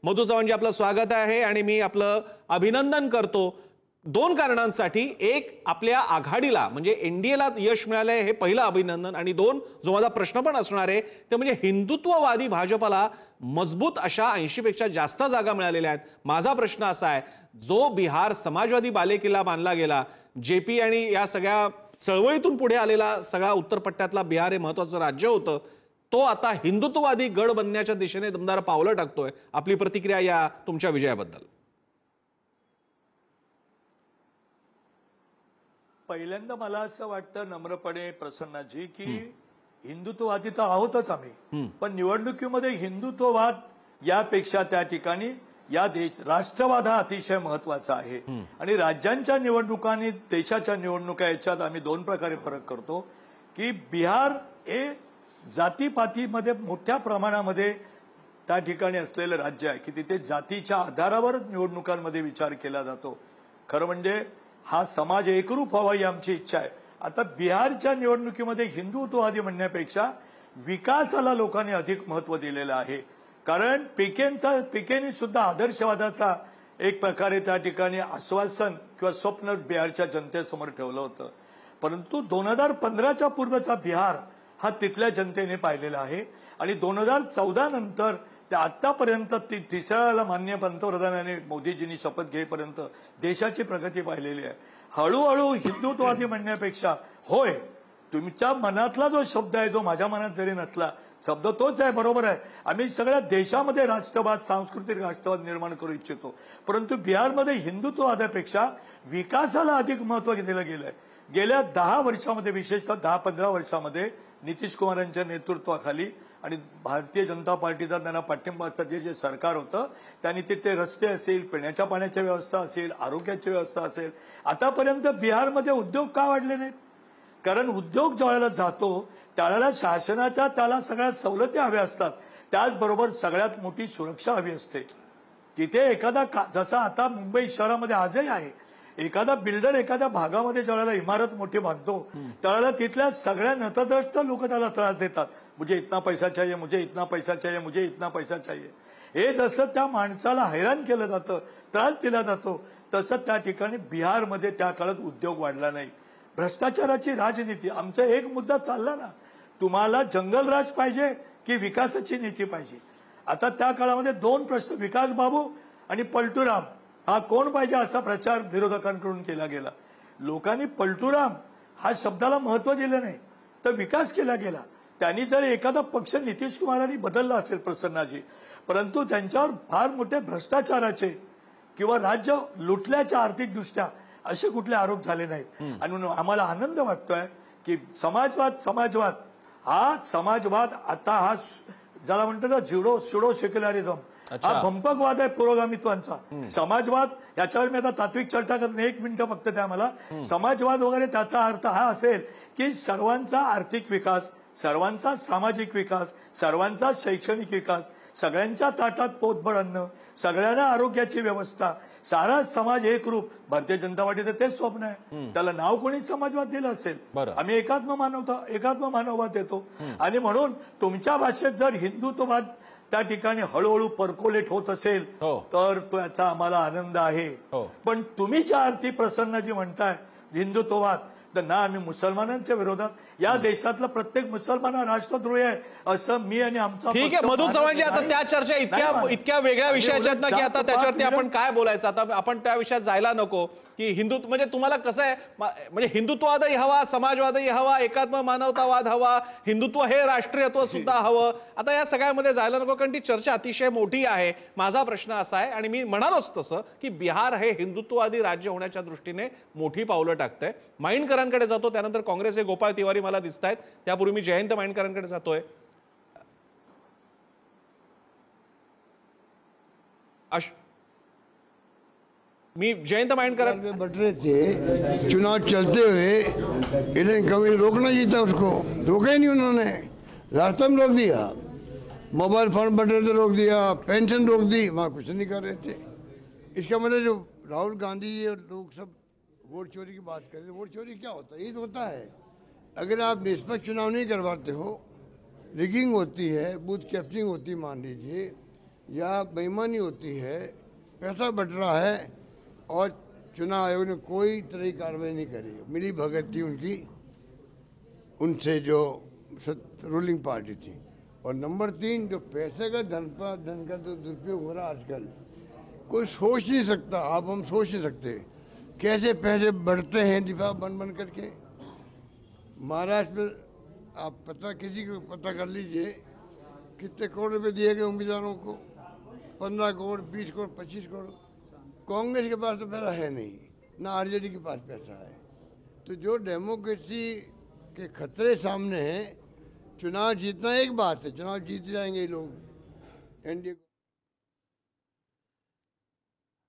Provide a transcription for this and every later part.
मधु चव्हाणजी, आपलं स्वागत आहे आणि मी आपलं अभिनंदन करतो दोन कारणांसाठी. एक, आपल्या आघाडीला म्हणजे एनडीएला यश मिळालंय हे पहिलं अभिनंदन, आणि दोन, जो माझा प्रश्न पण असणार आहे ते म्हणजे हिंदुत्ववादी भाजपला मजबूत अशा 80 पेक्षा जास्त जागा मिळालेल्या आहेत. माझा प्रश्न असा आहे, जो बिहार समाजवादी बालेकिल्ला मानला गेला, जेपी आणि या सगळ्या चळवळीतून पुढे आलेला सगळा उत्तर पट्ट्यातला बिहार हे महत्त्वाचं राज्य होतं, तो आता हिंदुत्ववादी गड बनण्याच्या दिशेने दमदार पावलं टाकतोय. आपली प्रतिक्रिया या तुमच्या विजयाबद्दल? पहिल्यांदा मला असं वाटतं नम्रपणे प्रसन्नाजी की हिंदुत्ववादी तर आहोतच आम्ही, पण निवडणुकीमध्ये हिंदुत्ववाद यापेक्षा त्या ठिकाणी राष्ट्रवाद हा अतिशय महत्वाचा आहे. आणि राज्यांच्या निवडणुका आणि देशाच्या निवडणुका याच्यात आम्ही दोन प्रकारे फरक करतो की बिहार हे जातीपातीमध्ये मोठ्या प्रमाणामध्ये त्या ठिकाणी असलेलं राज्य आहे की तिथे जातीच्या आधारावर निवडणुकांमध्ये विचार केला जातो. खरं म्हणजे हा समाज एकरूप व्हावा ही आमची इच्छा आहे. आता बिहारच्या निवडणुकीमध्ये हिंदुत्ववादी विकासाला लोकांनी अधिक महत्व दिलेलं आहे. कारण पीकेने सुद्धा आदर्शवादाचा एक प्रकारे त्या ठिकाणी आश्वासन किंवा स्वप्न बिहारच्या जनतेसमोर ठेवलं होतं. परंतु 2015च्या पूर्वीचा बिहार हा तिथल्या जनतेने पाहिलेला आहे आणि 2014 नंतर ते आतापर्यंत तिसऱ्याला माननीय पंतप्रधानांनी मोदीजींनी शपथ घेईपर्यंत देशाची प्रगती पाहिलेली आहे. हळूहळू हिंदुत्ववादी म्हणण्यापेक्षा होय, तुमच्या मनातला जो शब्द आहे, जो माझ्या मनात जरी नसला शब्द तोच आहे, बरोबर आहे. आम्ही सगळ्या देशामध्ये राष्ट्रवाद, सांस्कृतिक राष्ट्रवाद निर्माण करू इच्छितो, परंतु बिहारमध्ये हिंदुत्ववादापेक्षा विकासाला अधिक महत्व दिलं गेलंय. गेल्या 10 वर्षामध्ये, विशेषतः 10-15 वर्षामध्ये नितीश कुमार यांच्या नेतृत्वाखाली आणि भारतीय जनता पार्टीचा त्यांना पाठिंबा असतं जे सरकार होतं, त्यांनी तिथे रस्ते असेल, पिण्याच्या पाण्याची व्यवस्था असेल, आरोग्याची व्यवस्था असेल. आतापर्यंत बिहारमध्ये उद्योग का वाढले नाहीत? कारण उद्योग ज्यावेळेला जातो त्यावेळेला शासनाच्या त्याला सगळ्या सवलती हव्या असतात, त्याचबरोबर सगळ्यात मोठी सुरक्षा हवी असते. तिथे एखादा जसा आता मुंबई शहरामध्ये आजही आहे, एखादा बिल्डर एखाद्या भागामध्ये ज्यावेळेला इमारत मोठी बांधतो त्यावेळेला तिथल्या सगळ्या नतद्रष्ट लोक त्याला त्रास देतात. मुझे इतना पैसा चाहिए, मुझे इतना पैसा चाहिए, मुझे इतना पैसा चाहिए. हे जसं त्या माणसाला हैराण केलं जातं, त्रास दिला जातो, तसं त्या ठिकाणी बिहारमध्ये त्या काळात उद्योग वाढला नाही. भ्रष्टाचाराची राजनीती आमचा एक मुद्दा चालला ना, तुम्हाला जंगलराज पाहिजे की विकासाची नीती पाहिजे? आता त्या काळामध्ये दोन प्रश्न, विकास बाबू आणि पलटूराम, हा कोण पाहिजे असा प्रचार विरोधकांकडून केला गेला. लोकांनी पलटूराम हा शब्दाला महत्व दिलं नाही, तर विकास केला गेला. त्यांनी जर एखादा पक्ष नितीश कुमारांनी बदलला असेल प्रसन्नाजी, परंतु त्यांच्यावर फार मोठे भ्रष्टाचाराचे किंवा राज्य लुटल्याच्या आर्थिकदृष्ट्या असे कुठले आरोप झाले नाहीत. आणि आम्हाला आनंद वाटतोय की समाजवाद आता हा ज्याला म्हणतात ना झिडो सेक्युलरिझम, हा भंपकवाद आहे पुरोगामित्वांचा. समाजवाद याच्यावर मी आता तात्विक चर्चा करत 1 मिनिट फक्त द्या मला. समाजवाद वगैरे त्याचा अर्थ हा असेल की सर्वांचा आर्थिक विकास, सर्वांचा सामाजिक विकास, सर्वांचा शैक्षणिक विकास, सगळ्यांच्या ताटात पोटभर अन्न, सगळ्यांना आरोग्याची व्यवस्था, सारा समाज एकरूप. भारतीय जनता पार्टीचं तेच स्वप्न आहे. त्याला नाव कोणी समाजवाद दिलं असेल? आम्ही एकात्म मानववाद देतो. आणि म्हणून तुमच्या भाषेत जर हिंदुत्ववाद त्या ठिकाणी हळूहळू परकोलेट होत असेल तर त्याचा आम्हाला आनंद आहे. पण तुम्ही ज्या अर्थी प्रसन्नजी म्हणताय हिंदुत्ववाद, तर ना आम्ही मुसलमानांच्या विरोधात, या देशातला प्रत्येक मुसलमान हा राष्ट्रद्रोही आहे असं मी आणि आमचा. ठीक आहे मधु चव्हाणजी, आता त्या चर्चा इतक्या वेगळ्या विषयाच्या आहेत ना की आता त्याच्यावरती आपण काय बोलायचं. आता आपण त्या विषयात जायला नको की हिंदुत्व म्हणजे तुम्हाला कसं आहे, म्हणजे हिंदुत्ववादही हवा, समाजवादही हवा, एकात्म मानवतावाद हवा, हिंदुत्व हे राष्ट्रीयत्व सुद्धा हवं. आता या सगळ्यामध्ये जायला नको कारण ती चर्चा अतिशय मोठी आहे. माझा प्रश्न असा आहे, आणि मी म्हणालोच तसं, की बिहार हे हिंदुत्ववादी राज्य होण्याच्या दृष्टीने मोठी पावलं टाकतंय. माइंडकरांकडे जातो, त्यानंतर काँग्रेसचे गोपाळ तिवारी मला दिसत आहेत, त्यापूर्वी मी जयंत माइंडकरांकडे जातोय. मी जयंत माइंडकर बट रहे थे, चुनाव चलते हुए इन्हें कभी रोकना जीता, उसको रोका ही नहीं उन्होंने, रास्ता में रोक दिया. मोबाइल फोन बट रहे थे रोक दिया, पेंशन रोक दी, वहाँ कुछ नहीं कर रहे थे. इसका मतलब जो राहुल गांधी और लोग सब वोट चोरी की बात कर रहे हैं, वोट चोरी क्या होता है? ये तो होता है, अगर आप निष्पक्ष चुनाव नहीं करवाते हो, रिगिंग होती है, बूथ कैप्चरिंग होती है, मान लीजिए, या बेईमानी होती है, पैसा बट रहा है और चुनाव आयोग ने कोई तरह की कार्रवाई नहीं करी। मिली भगत थी उनकी, उनसे जो रूलिंग पार्टी थी। और नंबर 3, जो पैसे का धन का तो दुरुपयोग हो रहा आजकल, कोई सोच नहीं सकता। आप हम सोच नहीं सकते कैसे पैसे बढ़ते हैं दिफा बन करके। महाराष्ट्र में आप किसी को पता कर लीजिए कितने करोड़ रुपए दिए गए उम्मीदवारों को, 15 करोड़, 20 करोड़, 25 करोड़। कांग्रेस के पास तो पैसा है नहीं, ना आरजेडी के पास पैसा है। तो जो डेमोक्रेसी के खतरे सामने हैं, चुनाव जीतना एक बात है, चुनाव जीत जाएंगे ये लोग एनडीए।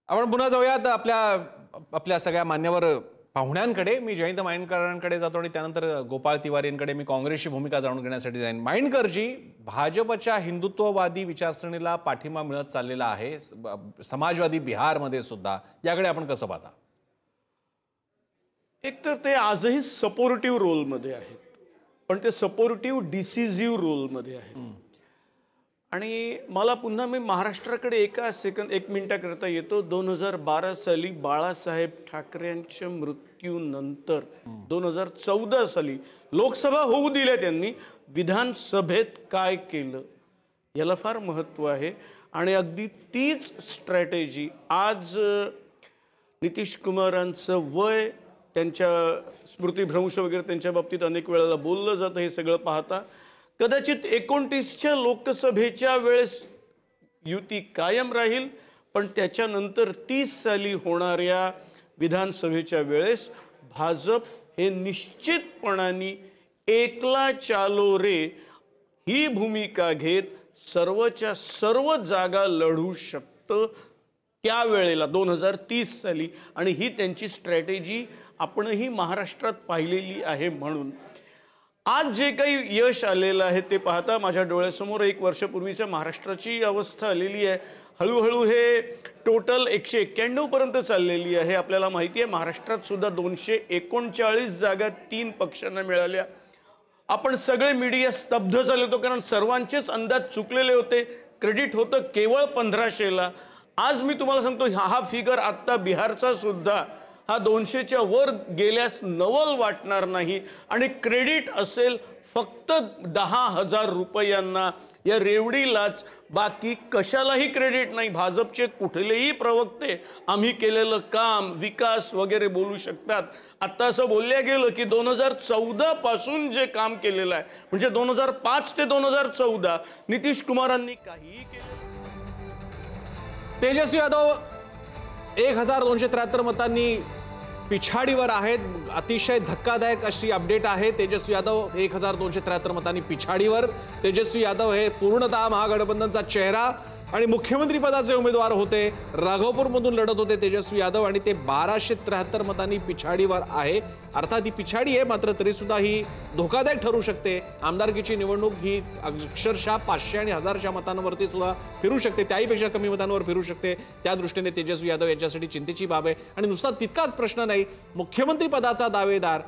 आपण पुन्हा जाऊयात आपल्या सगळ्या मान्यवर पाहुण्यांकडे। मी जयंत माइंडकरांकडे जातो आणि त्यानंतर गोपाळ तिवारींकडे मी काँग्रेसची भूमिका जाणून घेण्यासाठी जाईन। माइंडकरजी, भाजपच्या हिंदुत्ववादी विचारसरणीला पाठिंबा मिळत चाललेला आहे, समाजवादी बिहारमध्ये सुद्धा, याकडे आपण कसं पाहता? एक तर ते आजही सपोर्टिव्ह रोलमध्ये आहेत, पण ते सपोर्टिव्ह डिसिजिव्ह रोलमध्ये आहेत। आणि मला पुन्हा मी महाराष्ट्राकडे एक मिनिटाकरता येतो। 2012 साली बाळासाहेब ठाकरेंच्या मृत्यूनंतर 2014 साली लोकसभा होऊ दिल्या त्यांनी, विधानसभेत काय केलं याला फार महत्त्व आहे। आणि अगदी तीच स्ट्रॅटेजी आज नितीश कुमारांचं वय, त्यांच्या स्मृतिभ्रंश वगैरे त्यांच्या बाबतीत अनेक वेळेला बोललं जातं, हे सगळं पाहता कदाचित 29च्या लोकसभेच्या वेळेस युती कायम राहील, पण त्याच्यानंतर 30 साली होणाऱ्या विधानसभेच्या वेळेस भाजप हे निश्चितपणाने एकला चालो रे ही भूमिका घेत सर्वच्या सर्व जागा लढू शकतं त्यावेळेला 2030 साली। आणि ही त्यांची स्ट्रॅटेजी आपणही महाराष्ट्रात पाहिलेली आहे। म्हणून आज जे काही यश आलेलं आहे ते पाहता माझ्या डोळ्यासमोर 1 वर्षापूर्वीच्या महाराष्ट्राची अवस्था आलेली आहे। हळूहळू हे टोटल 191 पर्यंत चाललेली आहे। आपल्याला माहिती आहे महाराष्ट्रात सुद्धा 239 जागा 3 पक्षांना मिळाल्या। आपण सगळे मीडिया स्तब्ध झाले होतो, कारण सर्वांचेच अंदाज चुकलेले होते। क्रेडिट होतं केवळ 1500ला। आज मी तुम्हाला सांगतो हा फिगर आत्ता बिहारचा सुद्धा हा 200च्या वर गेल्यास नवल वाटणार नाही। आणि क्रेडिट असेल फक्त 10,000 रुपयांना, या रेवडीलाच, बाकी कशालाही क्रेडिट नाही। भाजपचे कुठलेही प्रवक्ते आम्ही केलेलं काम, विकास वगैरे बोलू शकतात। आता असं बोलल्या गेलं की 2014 पासून जे काम केलेलं आहे, म्हणजे 2005 ते 2014 नितीश कुमारांनी काहीही केलं। तेजस्वी यादव 1273 मतांनी पिछाडीवर आहेत। अतिशय धक्कादायक अशी अपडेट आहे। तेजस्वी यादव 1273 मतांनी पिछाडीवर। तेजस्वी यादव हे पूर्णतः महागठबंधनचा चेहरा आणि मुख्यमंत्री पदाचे उमेदवार होते। राघवपूरमधून लढत होते तेजस्वी यादव आणि ते 1273 मतांनी पिछाडीवर आहे। अर्थात ही पिछाडी आहे, मात्र तरी सुद्धा ही धोकादायक ठरू शकते। आमदारकीची निवडणूक ही अक्षरशः 500 आणि 1000च्या मतांवरती सुद्धा फिरू शकते, त्याहीपेक्षा कमी मतांवर फिरू शकते। त्या दृष्टीने तेजस्वी यादव यांच्यासाठी चिंतेची बाब आहे। आणि नुसता तितकाच प्रश्न नाही, मुख्यमंत्री पदाचा दावेदार,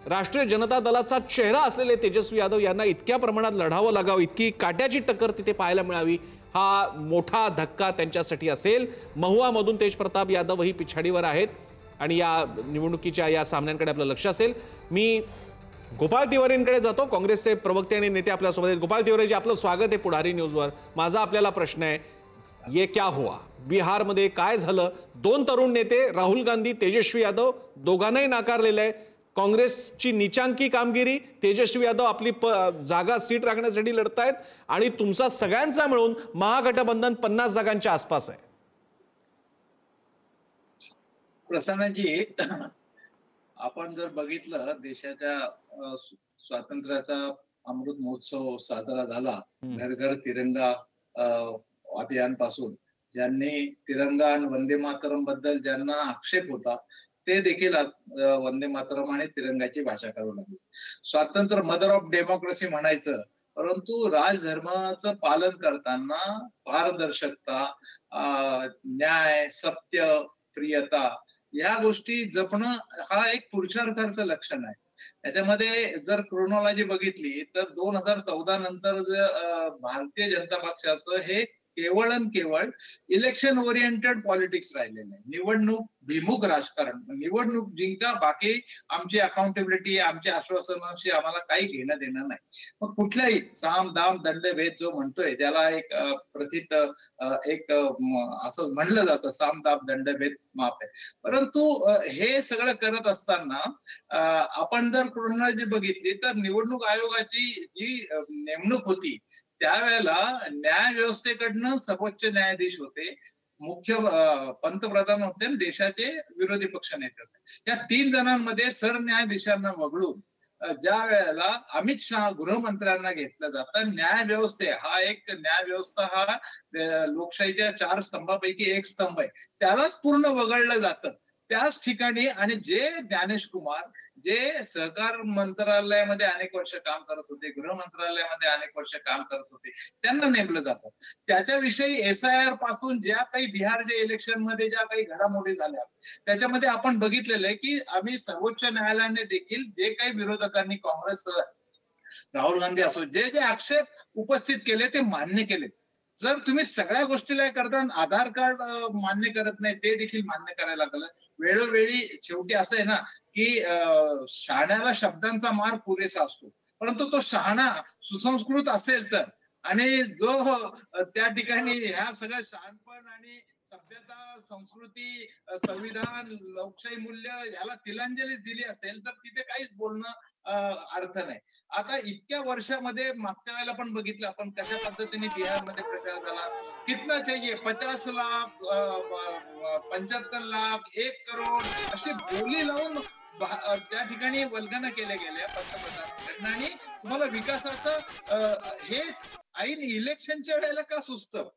राष्ट्रीय जनता दलाचा चेहरा असलेले तेजस्वी यादव यांना इतक्या प्रमाणात लढावं लागावं, इतकी काट्याची टक्कर तिथे पाहायला मिळावी, हा मोठा धक्का त्यांच्यासाठी असेल। महुआमधून तेजप्रताप यादव ही पिछाडीवर आहेत आणि या निवडणुकीच्या या सामन्यांकडे आपलं लक्ष असेल। मी गोपाळ तिवारींकडे जातो, काँग्रेसचे प्रवक्ते आणि नेते आपल्यासोबत आहेत। गोपाळ तिवारीजी, आपलं स्वागत आहे पुढारी न्यूजवर। माझा आपल्याला प्रश्न आहे, ये क्या हुआ? बिहारमध्ये काय झालं? 2 तरुण नेते राहुल गांधी, तेजस्वी यादव दोघांनाही नाकारलेलं आहे। काँग्रेसची नीचांकी कामगिरी, तेजस्वी यादव आपली जागा सीट राखण्यासाठी लढतायत आणि तुमचा सगळ्यांचा मिळून महागठबंधन 50 जागांच्या आसपास आहे। प्रसन्नजी, आपण जर बघितलं देशाच्या स्वातंत्र्याचा अमृत महोत्सव साजरा झाला, घर घर तिरंगा अभियान पासून ज्यांनी तिरंगा आणि वंदे मातरम बद्दल ज्यांना आक्षेप होता ते देखील वंदे मातरम आणि तिरंगाची भाषा करू लागले। स्वातंत्र्य मदर ऑफ डेमोक्रेसी म्हणायचं, परंतु राजधर्माचं पालन करताना पारदर्शकता, न्याय, सत्य, प्रियता या गोष्टी जपणं हा एक पुरुषार्थाचं लक्षण आहे। याच्यामध्ये जर क्रोनॉलॉजी बघितली तर 2014 नंतर भारतीय जनता पक्षाचं हे केवळ आणि केवळ इलेक्शन ओरिएंटेड पॉलिटिक्स राहिलेलं आहे. निवडणूक भिमुख राजकारण, निवडणूक जिंका, बाकी आमची अकाउंटेबिलिटी, आमच्या आश्वासनाशी आम्हाला काही घेणं देणं नाही. मग कुठल्याही साम दाम दंड भेद जो म्हणतोय त्याला एक प्रथित एक असं म्हणलं जातं, साम दाम दंड भेद माप आहे. परंतु हे सगळं करत असताना आपण जर क्रोनॉलॉजी बघितली तर निवडणूक आयोगाची जी नेमणूक होती त्यावेळेला न्याय व्यवस्थेकडनं सर्वोच्च न्यायाधीश होते, मुख्य पंतप्रधान होते आणि देशाचे विरोधी पक्ष नेते होते. या 3 जणांमध्ये सरन्यायाधीशांना वगळून ज्या वेळेला अमित शहा गृहमंत्र्यांना घेतलं जातं, न्यायव्यवस्था हा लोकशाहीच्या 4 स्तंभापैकी एक स्तंभ आहे, त्यालाच पूर्ण वगळलं जातं. त्याच ठिकाणी आणि जे ज्ञानेश कुमार जे सहकार मंत्रालयामध्ये अनेक वर्ष काम करत होते, गृह मंत्रालयामध्ये अनेक वर्ष काम करत होते, त्यांना नेमलं जातं. त्याच्याविषयी SIR पासून ज्या काही बिहारच्या इलेक्शन मध्ये ज्या काही घडामोडी झाल्या त्याच्यामध्ये आपण बघितलेलं आहे की आम्ही सर्वोच्च न्यायालयाने देखील जे काही विरोधकांनी, काँग्रेस, राहुल गांधी असो, जे जे आक्षेप उपस्थित केले ते मान्य केले. जर तुम्ही सगळ्या गोष्टीला करता, आधार कार्ड मान्य करत नाही ते देखील मान्य करायला लागलं. वेळोवेळी शेवटी असं आहे ना की शहाण्याला शब्दांचा मार पुरेसा असतो, परंतु तो शहाणा सुसंस्कृत असेल तर, आणि जो त्या ठिकाणी ह्या सगळं शहाणपण आणि सभ्यता, संस्कृती, संविधान, लोकशाही मूल्य याला तिलांजली दिली असेल तर तिथे काहीच बोलणं अर्थ नाही. आता इतक्या वर्षामध्ये मागच्या वेळेला पण बघितलं आपण कशा पद्धतीने बिहारमध्ये प्रचार झाला. कितना चाहिए, 50 लाख, 75 लाख, 1 करोड अशी बोली लावून त्या ठिकाणी वल्गना केल्या गेल्या पंतप्रधानांकडनं. आणि तुम्हाला विकासाचं हे ऐन इलेक्शनच्या वेळेला का सुचतं?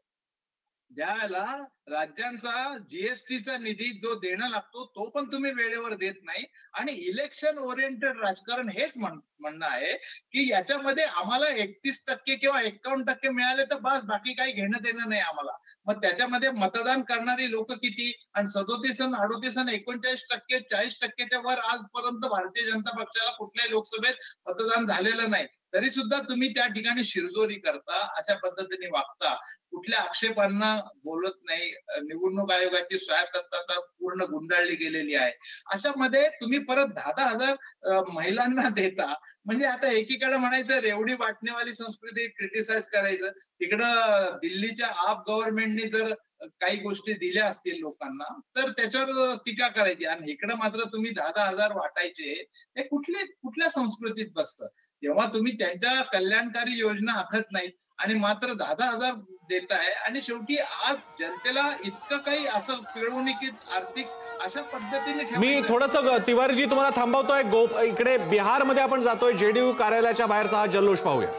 ज्या वेळेला राज्यांचा जीएसटीचा निधी जो देणं लागतो तो पण तुम्ही वेळेवर देत नाही, आणि इलेक्शन ओरिएंटेड राजकारण हेच म्हणणं आहे की याच्यामध्ये आम्हाला 31% किंवा 51% मिळाले तर बस, बाकी काही घेणं देणं नाही आम्हाला. मग त्याच्यामध्ये मतदान करणारी लोक किती, आणि 37 आणि 38 आणि 39%, 40%च्या वर आजपर्यंत भारतीय जनता पक्षाला कुठल्याही लोकसभेत मतदान झालेलं नाही, तरी सुद्धा तुम्ही त्या ठिकाणी शिरजोरी करता, अशा पद्धतीने वागता, कुठल्या आक्षेपांना बोलत नाही. निवडणूक आयोगाची स्वायत्तता पूर्ण गुंडाळली गेलेली आहे. अशामध्ये तुम्ही परत 10,000 महिलांना देता. म्हणजे आता एकीकडे म्हणायचं रेवडी वाटणेवाली संस्कृती क्रिटिसाइज करायचं, तिकडं दिल्लीच्या आप गव्हर्नमेंटनी जर काही गोष्टी दिल्या असतील लोकांना तर त्याच्यावर टीका करायची, आणि इकडे मात्र तुम्ही 10,000 वाटायचे. हे कुठल्या संस्कृतीत बसतं? जेव्हा तुम्ही त्यांच्या कल्याणकारी योजना आखत नाहीत आणि मात्र 10,000 देताय, आणि शेवटी आज जनतेला इतकं काही असं पिळवणुकीत आर्थिक अशा पद्धतीने. मी थोडंसं तिवारीजी तुम्हाला थांबवतोय. इकडे बिहारमध्ये आपण जातोय, जेडीयू कार्यालयाच्या बाहेरचा हा जल्लोष पाहूया.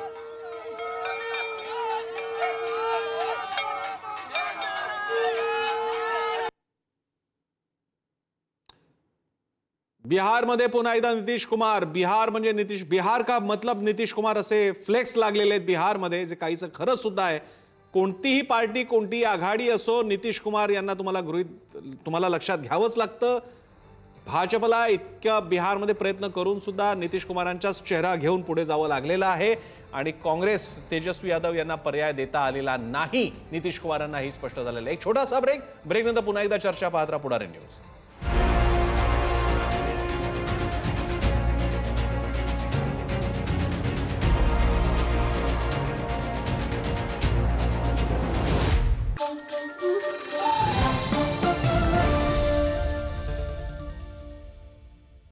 बिहारमध्ये पुन्हा एकदा नितीश कुमार. बिहार म्हणजे नितीश, बिहार का मतलब नितीश कुमार असे फ्लेक्स लागलेले आहेत बिहारमध्ये, जे काहीचं खरं सुद्धा आहे. कोणतीही पार्टी, कोणतीही आघाडी असो, नितीश कुमार यांना तुम्हाला लक्षात घ्यावंच लागतं. भाजपला इतक्या बिहारमध्ये प्रयत्न करून सुद्धा नितीश कुमारांचाच चेहरा घेऊन पुढे जावं लागलेलं आहे, आणि काँग्रेस, तेजस्वी यादव यांना पर्याय देता आलेला नाही नितीश कुमारांना, ही स्पष्ट झालेलं आहे. एक छोटासा ब्रेक, ब्रेकनंतर पुन्हा एकदा चर्चा पाहत राहा पुढारी न्यूज.